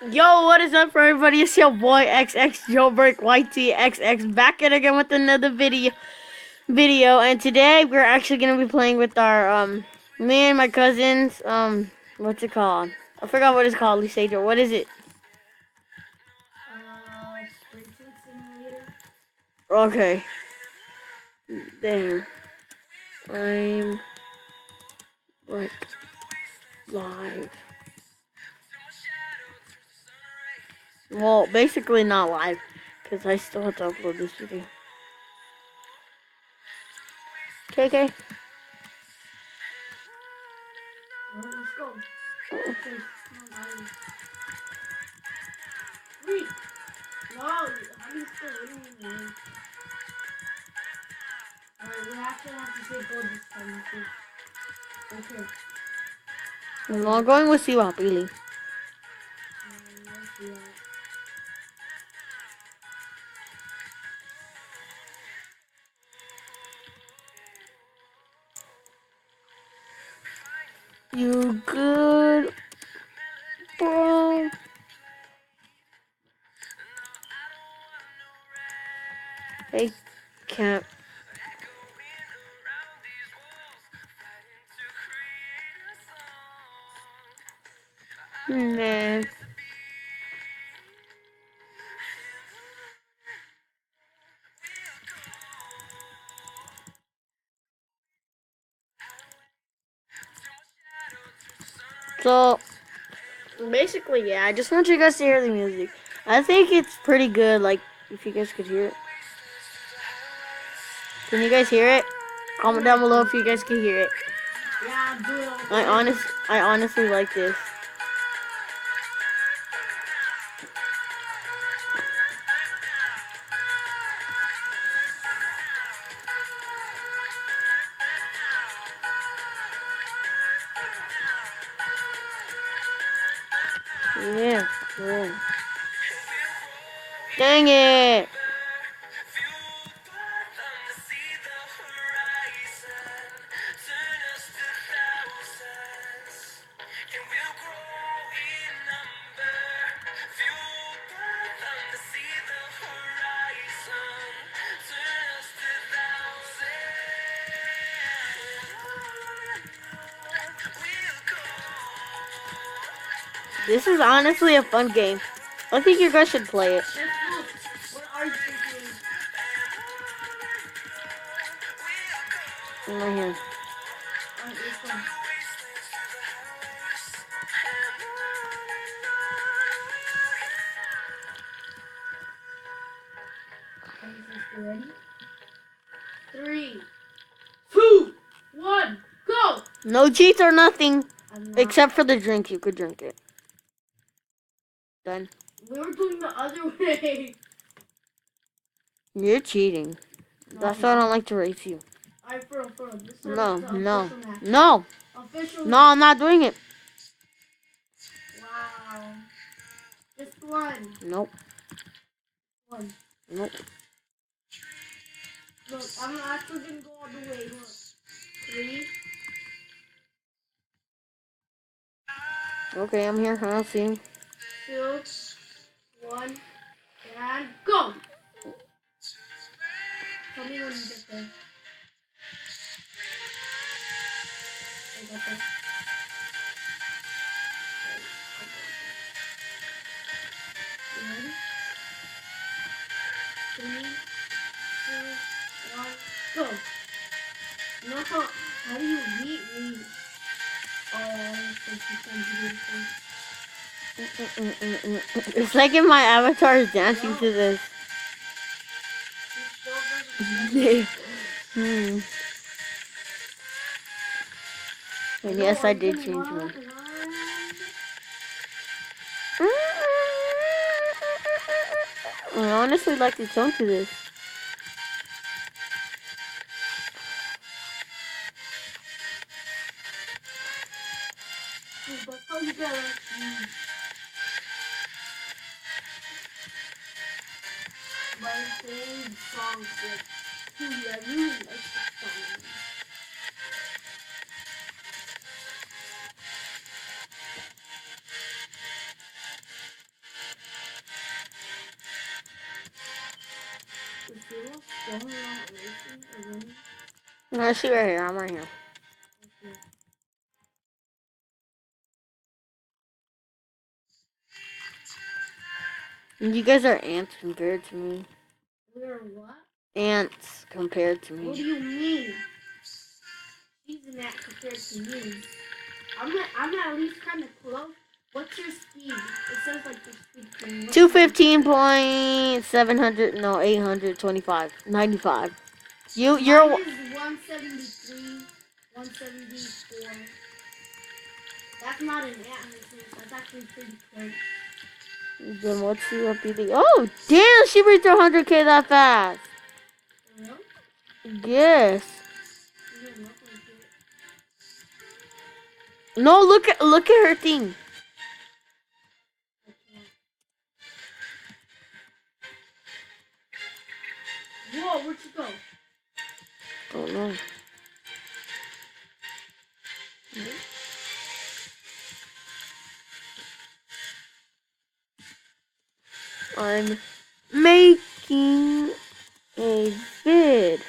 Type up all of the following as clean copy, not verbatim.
Yo, what is up, everybody? It's your boy XX Joelberg YTXX back at again with another video, and today we're actually gonna be playing with our me and my cousins what's it called? I forgot what it's called. Lysander, what is it? Sprinting Simulator. Okay, there. I'm like live. Well, basically not live, because I still have to upload this video. Okay. Alright, let's go. Okay, come on, wait. No, how do you still waiting in the Alright, we actually have to say go this time, I think. Okay. Well, I'm going with Siwap, really. Let's see that. You good, bro? Hey, Camp. Man. So, basically, yeah, I just want you guys to hear the music. I think it's pretty good, like, if you guys could hear it. Can you guys hear it? Comment down below if you guys can hear it. Yeah, I'm doing it. I honestly like this. Yeah, cool. Dang it! This is honestly a fun game. I think you guys should play it. What are you thinking? Right here. Alright, this one. Ready? 3, 2, 1, go! No cheats or nothing, except for the drink. You could drink it. Done. We were doing the other way. You're cheating. That's why I don't like to race you. Alright, for real. This is No, the no, official match. no, Official no, I'm not doing it. Wow. Just one. Nope, One. nope. Look, I'm actually gonna go all the way. Look. 3. Okay, I'm here. I don't see him. 2, 1, and go! Tell me when you get there. I got there. You ready? 3, 2, 1, go! No, how do you beat me? Oh, It's like if my avatar is dancing to this. Hmm. And yes, I did change one. I honestly like the tone to this. That's how you get it. By saying songs like, I really like this song. Is Halo going around racing or running? No, I see right here. I'm right here. Okay. You guys are ants compared to me. We're what? Ants compared to What do me. you mean? She's an ant compared to me. I'm at least kind of close. What's your speed? It says like your speed thing. What's 215.700, no, 825, 95. You're Mine is 173, 174. That's not an ant race. That's actually pretty close. then what's your PD? Oh, damn, she reached 100K that fast. Really? Yes. You didn't look like it. No, look at her thing. I can't. Whoa, where'd you go? Don't know. I'm making a vid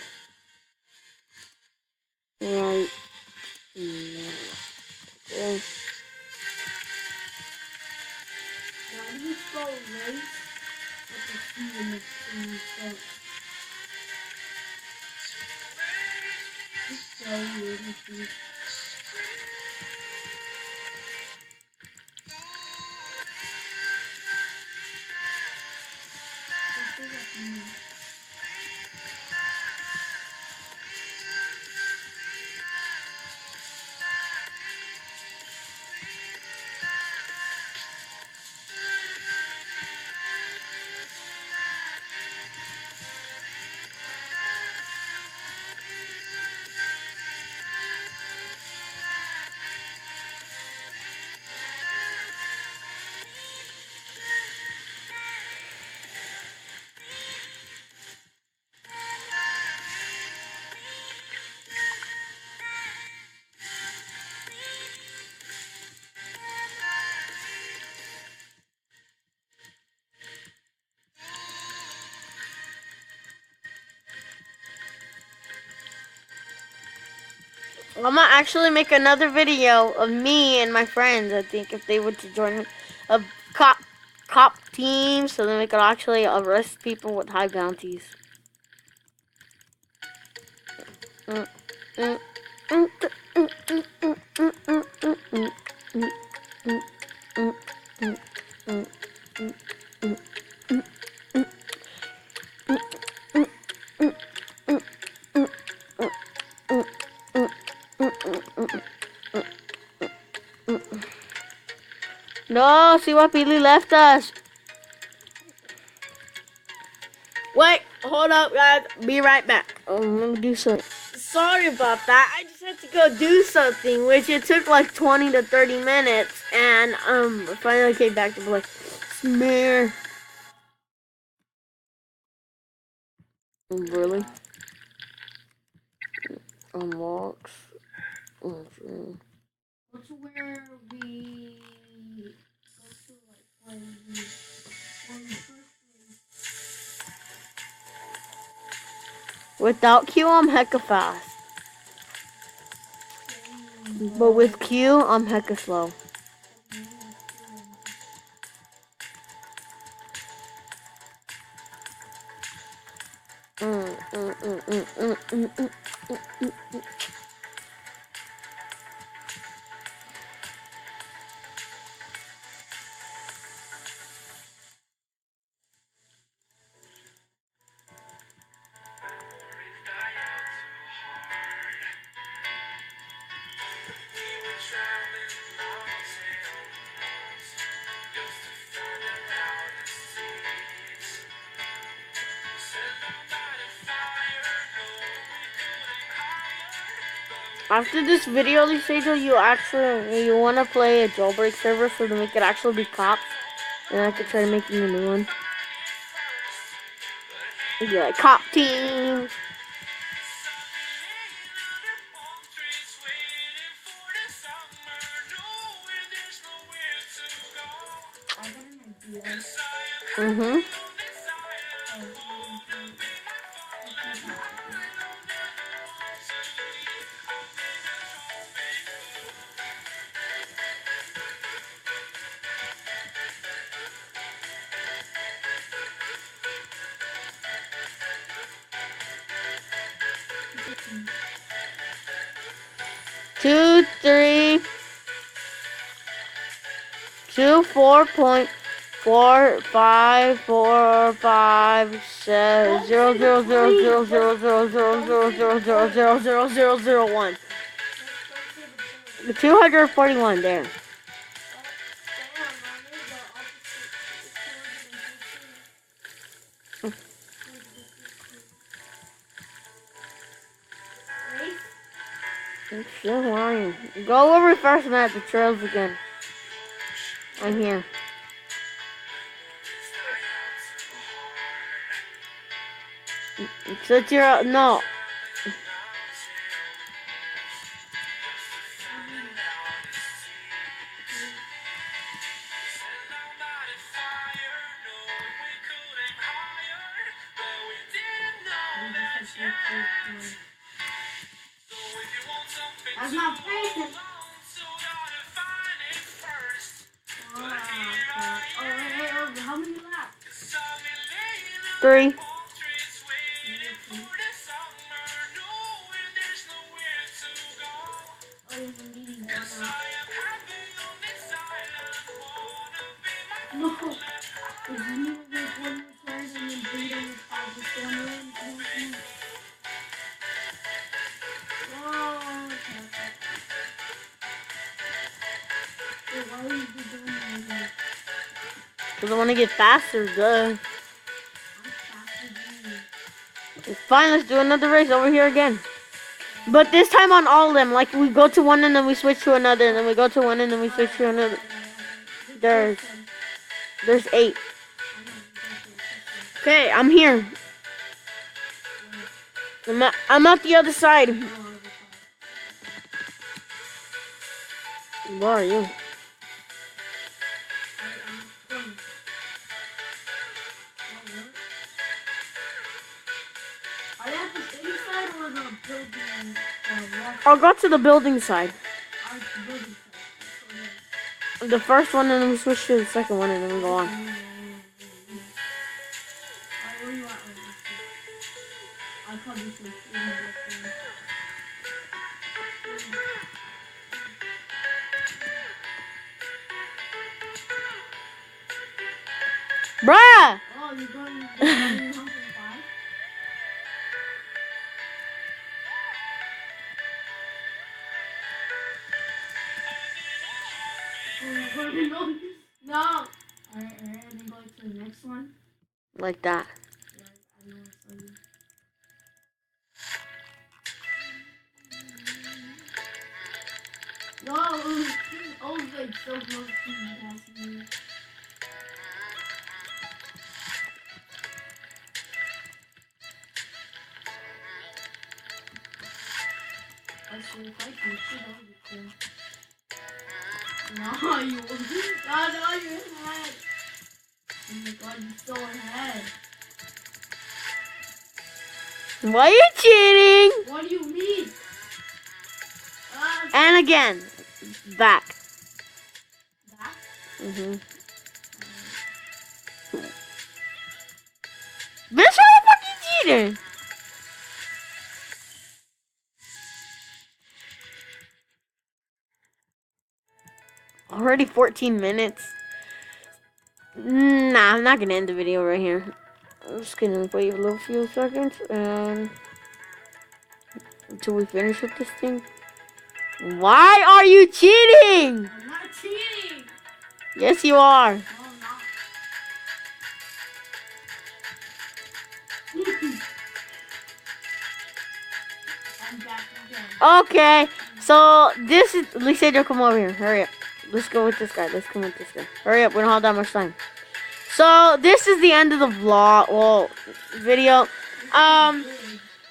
right now. Okay. Why do you spell race with a C in the front? It's so weird. I'm gonna actually make another video of me and my friends. I think if they were to join a cop team, so then we could actually arrest people with high bounties. Mm, mm, mm, mm, mm, mm, mm, mm, mm, mm, mm, mm, mm, mm, mm, mm, mm, mm. No, see what Billy left us. Wait, hold up, guys. Be right back. Let me do something. Sorry about that. I just had to go do something, which it took like 20 to 30 minutes, and I finally came back to play. Smear. Really? Unlocks. Okay. What's where we go to like when we first Without Q, I'm hecka fast. But with Q, I'm hecka slow. Mm, mm, mm, mm, mm, mm, mm, mm, mm. After this video, Lisajo, you wanna play a jailbreak server so that we could actually be cops, and I could try making a new one. It'd be like cop team. I got an idea. Mhm. 2, 3, 2, 4.4545 0 0 0 0 0 0 0 0 0 0 0 0 0 0 1. 241 there. I'm still lying. Go over first map, the trails again. I'm here. So you're no. That's not fair. How many laps? 3. No. If you make one more turn and then beat on the 5% win. Oh, okay. Wait, why would you be doing that? Because I want to get faster, duh. I'm faster than you. Fine, let's do another race over here again. But this time on all of them. Like, we go to one and then we switch to another. And then we go to one and then we switch to another. There's 8. Okay, I'm here. I'm out the other side. Where are you? Are you at the city side or the building? I'll go to the building side. The building side. The first one and then we switch to the second one and then we go on. Where you at right now? I'll probably switch. Bruh! Oh, you're going to 105? No. Alright, and then go to the next one. Like that. Yeah, I know what's on you. No, I was like so close to passing you. Actually, if I do shit, that would be cool. No, you won't. No, you're ahead. Oh my god, you're so ahead. Why are you cheating? What do you mean? And again. Back. That? Mm-hmm. Bitch, why the fuck you cheating? Already 14 minutes. Nah, I'm not gonna end the video right here. I'm just gonna wait a little few seconds and until we finish with this thing. Why are you cheating? I'm not cheating. Yes, you are. No, I'm not. I'm back again. Okay, so this is Lisa. Come over here. Hurry up. Let's go with this guy. Let's come with this guy. Hurry up. We don't have that much time. So this is the end of the vlog. Well, video.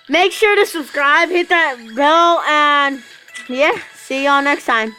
Make sure to subscribe, hit that bell, and yeah. See y'all next time.